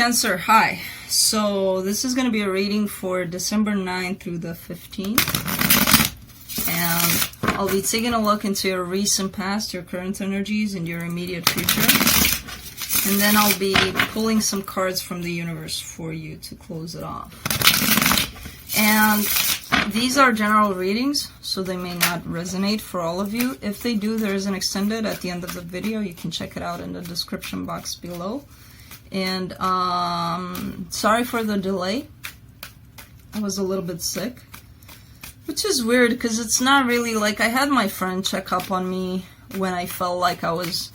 Cancer, hi. So this is going to be a reading for December 9th through the 15th. And I'll be taking a look into your recent past, your current energies, and your immediate future. And then I'll be pulling some cards from the universe for you to close it off. And these are general readings, so they may not resonate for all of you. If they do, there is an extended at the end of the video. You can check it out in the description box below. And sorry for the delay. I was a little bit sick, which is weird because it's not really like I had my friend check up on me when I felt like I was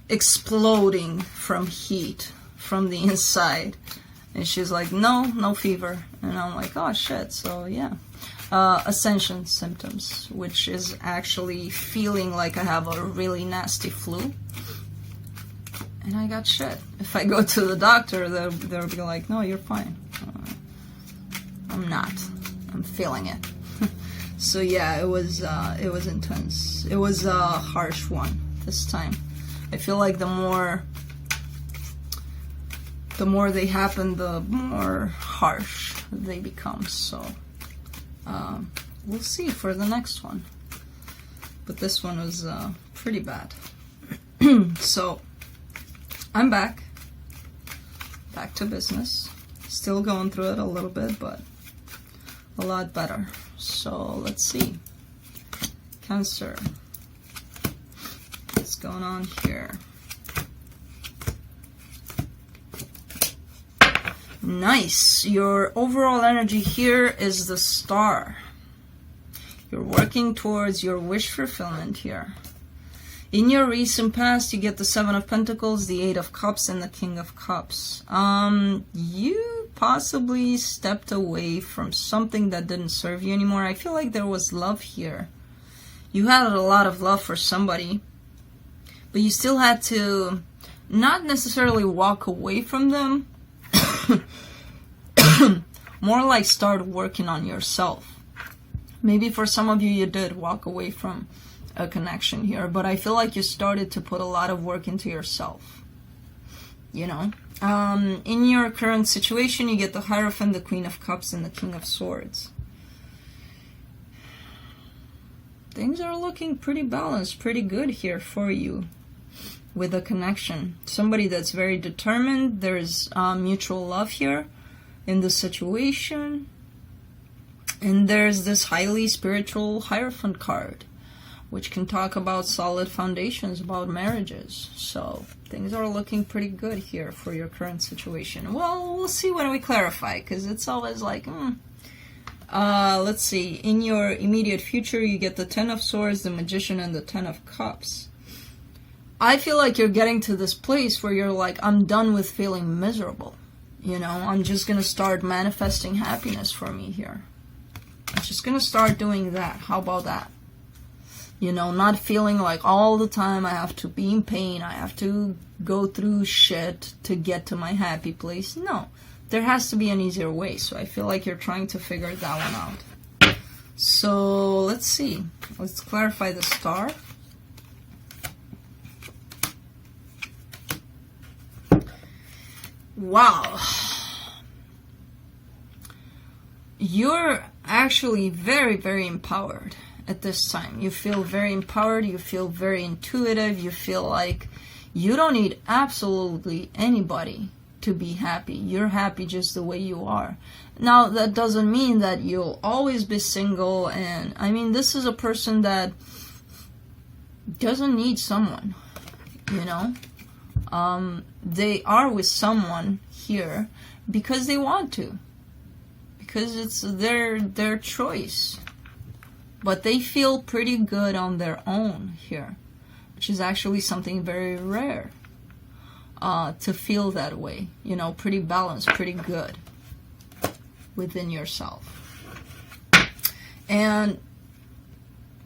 exploding from heat from the inside. And she's like, no fever. And I'm like, oh shit. So yeah, ascension symptoms, which is actually feeling like I have a really nasty flu. And I got shit. If I go to the doctor, they'll be like, no, you're fine. I'm not. I'm feeling it. So yeah, it was intense. It was a harsh one this time. I feel like the more they happen, the more harsh they become. So we'll see for the next one. But this one was pretty bad. So I'm back to business. Still going through it a little bit, but a lot better. So let's see. Cancer. What's going on here? Nice. Your overall energy here is the Star. You're working towards your wish fulfillment here. In your recent past, you get the Seven of Pentacles, the Eight of Cups, and the King of Cups. You possibly stepped away from something that didn't serve you anymore. I feel like there was love here. You had a lot of love for somebody, but you still had to not necessarily walk away from them, more like start working on yourself. Maybe for some of you, you did walk away from a connection here, but I feel like you started to put a lot of work into yourself, you know. In your current situation, you get the Hierophant, the Queen of Cups, and the King of Swords. Things are looking pretty balanced, pretty good here for you with a connection. Somebody that's very determined. There's mutual love here in the situation, and there's this highly spiritual Hierophant card, which can talk about solid foundations, about marriages. So things are looking pretty good here for your current situation. Well, we'll see when we clarify, because it's always like, let's see. In your immediate future, you get the Ten of Swords, the Magician, and the Ten of Cups. I feel like you're getting to this place where you're like, I'm done with feeling miserable. You know, I'm just going to start manifesting happiness for me here. I'm just going to start doing that. How about that? You know, not feeling like all the time I have to be in pain, I have to go through shit to get to my happy place. No, there has to be an easier way. So I feel like you're trying to figure that one out. So let's see. Let's clarify the Star. Wow. You're actually very, very empowered. At this time, you feel very empowered, you feel very intuitive, you feel like you don't need absolutely anybody to be happy. You're happy just the way you are. Now, that doesn't mean that you'll always be single, and I mean, this is a person that doesn't need someone, you know. They are with someone here because they want to, because it's their choice. But they feel pretty good on their own here, which is actually something very rare, to feel that way. You know, pretty balanced, pretty good within yourself. And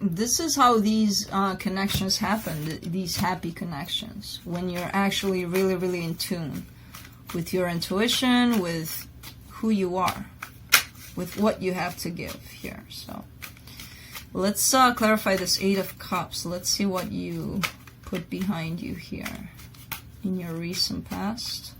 this is how these connections happen, these happy connections, when you're actually really, really in tune with your intuition, with who you are, with what you have to give here. So let's clarify this Eight of Cups. Let's see what you put behind you here in your recent past.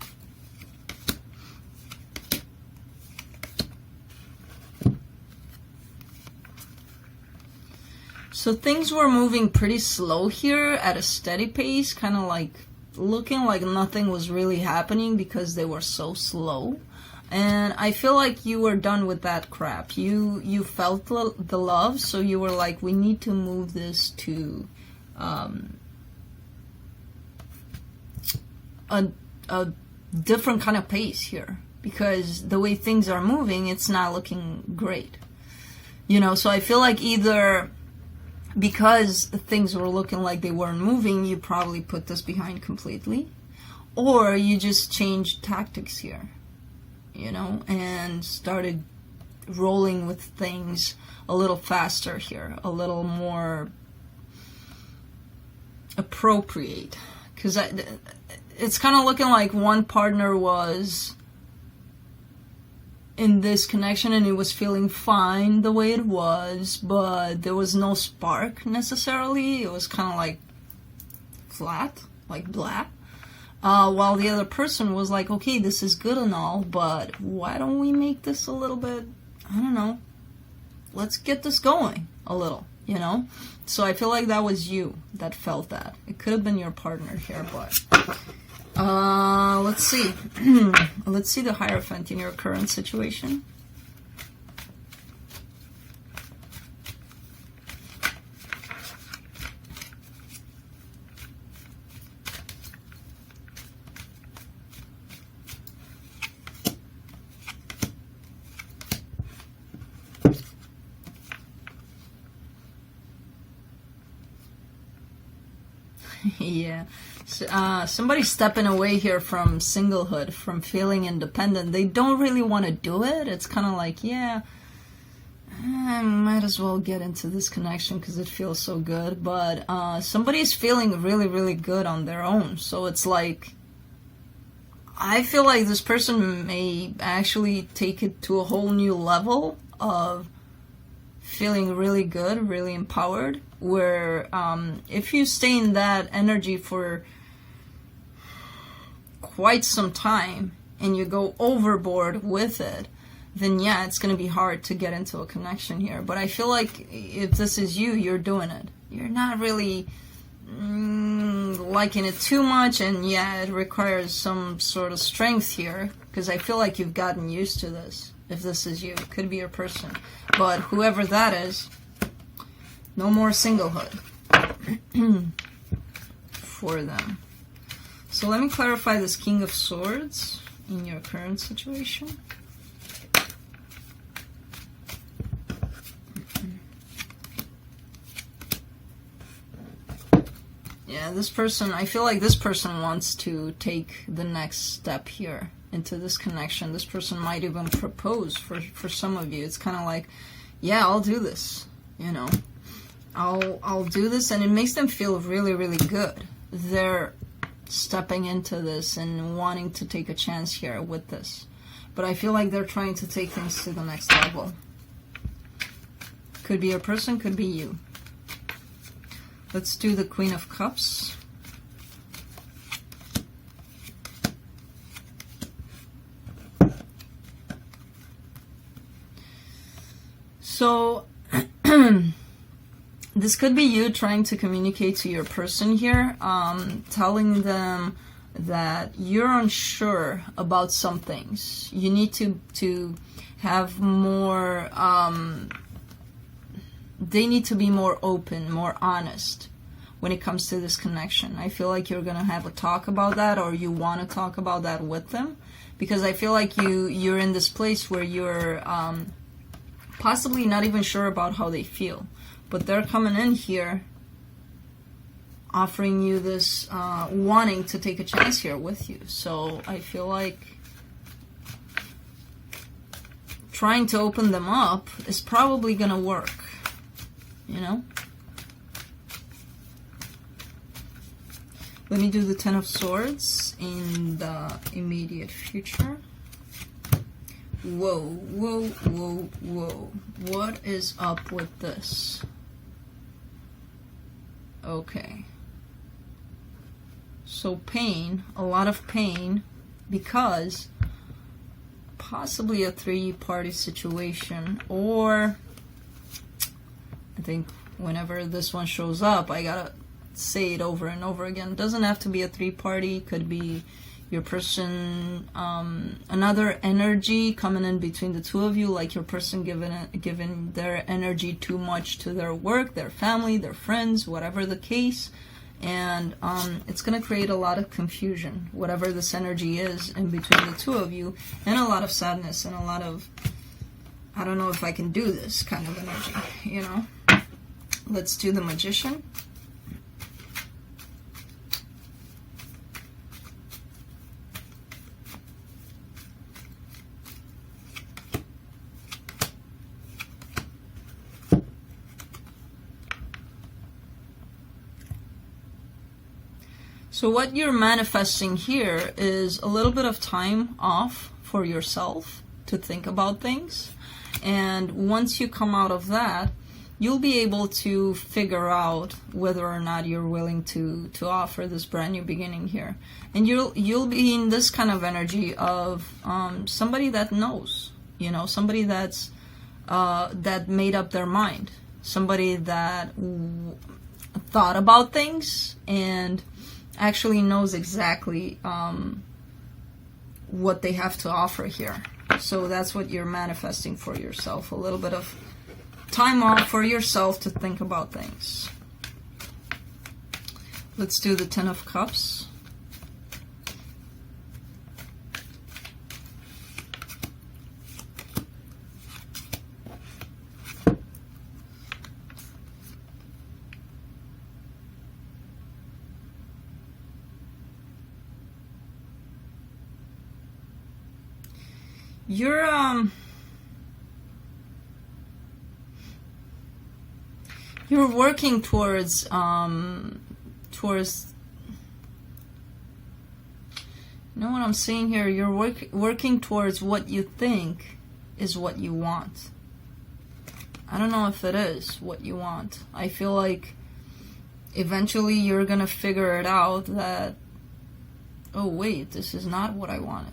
So things were moving pretty slow here at a steady pace, kind of like looking like nothing was really happening because they were so slow. And I feel like you were done with that crap. You felt the love, so you were like, we need to move this to a different kind of pace here, because the way things are moving, it's not looking great. You know, so I feel like either because things were looking like they weren't moving, you probably put this behind completely, or you just changed tactics here, you know, and started rolling with things a little faster here, a little more appropriate, because it's kind of looking like one partner was in this connection and it was feeling fine the way it was, but there was no spark necessarily. It was kind of like flat, like blah. While the other person was like, okay, this is good and all, but why don't we make this a little bit, I don't know, let's get this going a little, you know? So I feel like that was you that felt that. It could have been your partner here, but let's see. Let's see the Hierophant in your current situation. Yeah. Somebody's stepping away here from singlehood, from feeling independent. They don't really want to do it. It's kind of like, yeah, I might as well get into this connection because it feels so good. But somebody's feeling really, really good on their own. So it's like, I feel like this person may actually take it to a whole new level of feeling really good, really empowered, where if you stay in that energy for quite some time and you go overboard with it, then yeah, it's going to be hard to get into a connection here. But I feel like if this is you, you're doing it. You're not really liking it too much, and yeah, it requires some sort of strength here, because I feel like you've gotten used to this. If this is you, it could be your person. But whoever that is, no more singlehood for them. So let me clarify this King of Swords in your current situation. Yeah, this person, I feel like this person wants to take the next step here into this connection. This person might even propose for some of you. It's kind of like, yeah, I'll do this, you know. I'll do this, and it makes them feel really, really good. They're stepping into this and wanting to take a chance here with this. But I feel like they're trying to take things to the next level. Could be a person, could be you. Let's do the Queen of Cups. So, this could be you trying to communicate to your person here, telling them that you're unsure about some things. You need to have more, they need to be more open, more honest when it comes to this connection. I feel like you're going to have a talk about that, or you want to talk about that with them, because I feel like you're in this place where you're possibly not even sure about how they feel. But they're coming in here offering you this, wanting to take a chance here with you. So I feel like trying to open them up is probably going to work, you know? Let me do the Ten of Swords in the immediate future. Whoa, whoa, whoa, whoa. What is up with this? Okay. So pain, a lot of pain, because possibly a three-party situation, or I think whenever this one shows up, I gotta say it over and over again. It doesn't have to be a three-party. Could be your person, another energy coming in between the two of you, like your person giving their energy too much to their work, their family, their friends, whatever the case. And it's going to create a lot of confusion, whatever this energy is in between the two of you, and a lot of sadness and a lot of, I don't know if I can do this kind of energy, you know. Let's do the Magician. So what you're manifesting here is a little bit of time off for yourself to think about things. And once you come out of that, you'll be able to figure out whether or not you're willing to offer this brand new beginning here. And you'll be in this kind of energy of somebody that knows, you know, somebody that's that made up their mind, somebody that thought about things and actually knows exactly what they have to offer here. So that's what you're manifesting for yourself, a little bit of time off for yourself to think about things. Let's do the Ten of Cups. You're working towards you know what I'm saying here, you're working towards what you think is what you want. I don't know if it is what you want. I feel like eventually you're gonna figure it out that, oh wait, this is not what I wanted.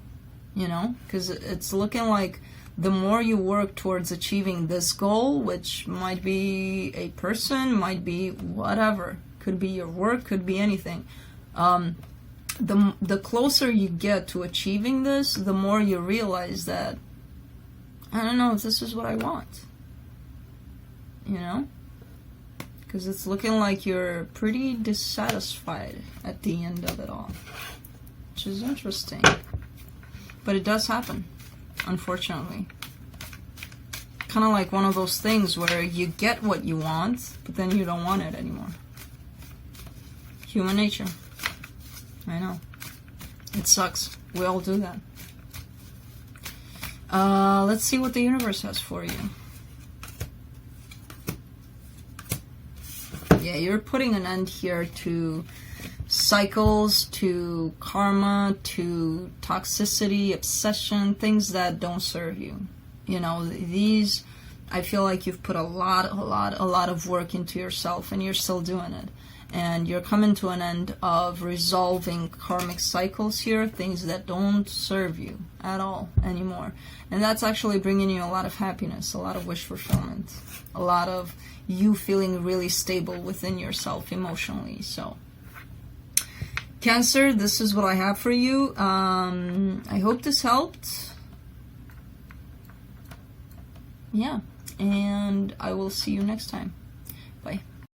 You know, because it's looking like the more you work towards achieving this goal, which might be a person, might be whatever, could be your work, could be anything, the closer you get to achieving this, the more you realize that, I don't know if this is what I want, you know, because it's looking like you're pretty dissatisfied at the end of it all, which is interesting. But it does happen, unfortunately. Kind of like one of those things where you get what you want, but then you don't want it anymore. Human nature. I know. It sucks. We all do that. Let's see what the universe has for you. Yeah, you're putting an end here to cycles, to karma, to toxicity, obsession, things that don't serve you. You know, these, I feel like you've put a lot of work into yourself, and you're still doing it. And you're coming to an end of resolving karmic cycles here, things that don't serve you at all anymore. And that's actually bringing you a lot of happiness, a lot of wish fulfillment, a lot of you feeling really stable within yourself emotionally. So Cancer, this is what I have for you. I hope this helped. Yeah, and I will see you next time. Bye.